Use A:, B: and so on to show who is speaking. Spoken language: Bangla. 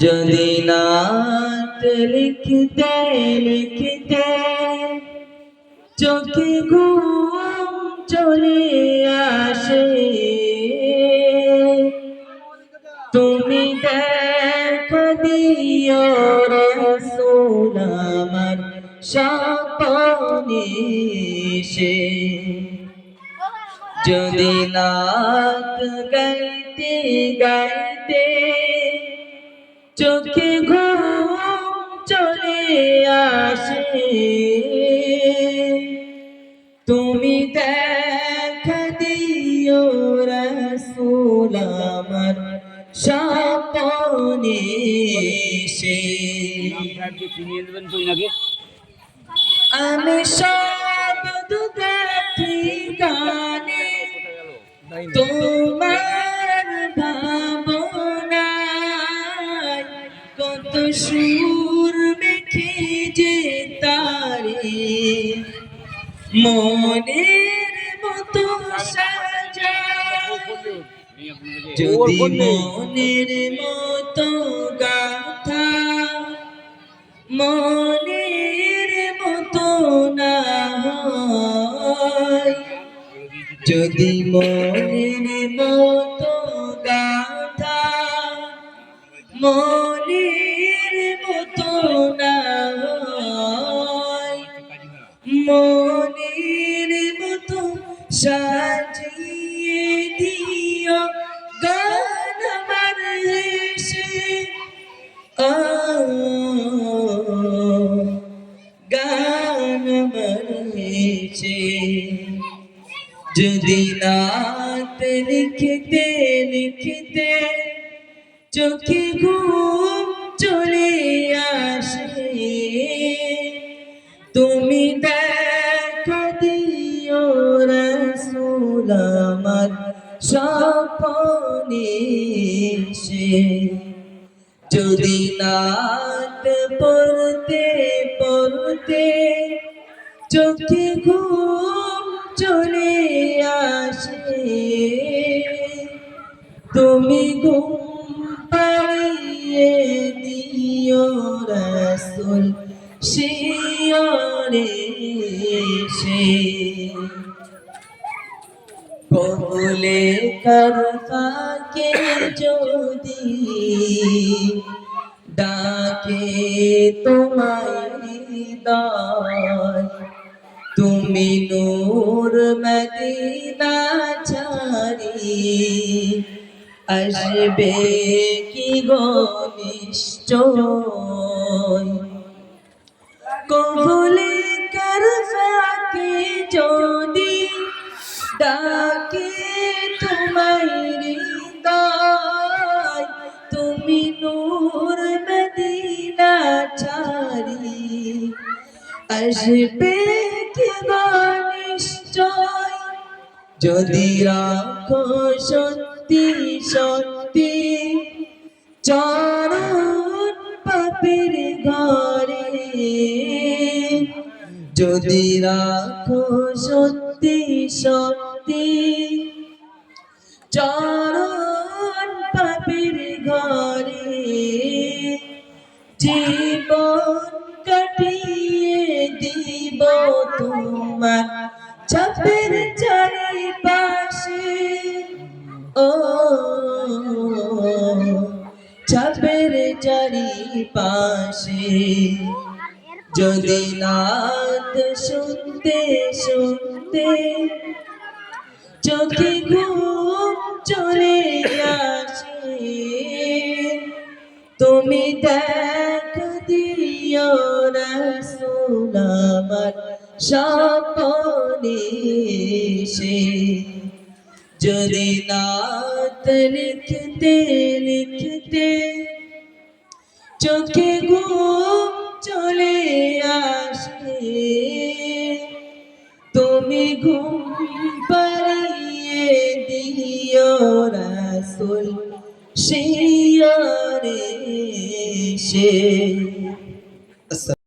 A: যদি নাত লিখতে লিখতে চোখে ঘুম চলে আসে, তুমি দেখা দিও রাসূল আমার স্বপ্নে এসে। যদি নাত গাইতে গাইতে চোখে ঘুম চলে আসে, তুমি দেখা দিও রাসূল আমার স্বপ্নে এসে। আমি শব্দ দেখি গানে তোমার ভাবনায়, কত সুর মেখে যে তারে মনের মতো সাজায়। যদি মনের মতো গাথা মনের মতো না হয়, যদি মনের মতো গাথা মনের মতো না হয়, মনের মতো সাজিয়ে দিও গান আমার এসে। গান আমার এসে। যদি নাত লিখতে লিখতে চোখে ঘুম চলে আসে, তুমি দেখা দিও রাসূল আমার স্বপ্নে এসে। যদি নাত পড়তে পড়তে চোখে ঘুম চলে আসে, তুমি ঘুম পাড়িয়ে দিও রাসূল শিয়রে এসে। কবুলে কার ফাঁকে যদি ডাকে তোমায় হৃদয়, তুমি নূর মদিনা ছাড়ি আসবে কি গো নিশ্চয়। কবুলে কার ফাঁকে যদি ডাকে তোমায় হৃদয়, তুমি নূর মদিনা ছাড়ি আসবে কি গো নিশ্চয়। যদি রাখো সত্যি সত্যি চরণ পাপের ঘরে, যদি রাখো সত্যি সত্যি চরণ পাপের ঘরে, জীবন কাটিয়ে দিব তোমার ছাপের চারিপাশে। ও ছাপের চারিপাশে। যদি নাত শুনতে শুনতে চোখে ঘুম চলে আসে, তুমি দেখা দিও রাসূল আমার স্বপ্নে এসে। যদি নাত লিখতে লিখতে চোখে ঘুম চলে আসে, তুমি ঘুম পাড়িয়ে দিও রাসূল শিয়রে এসে।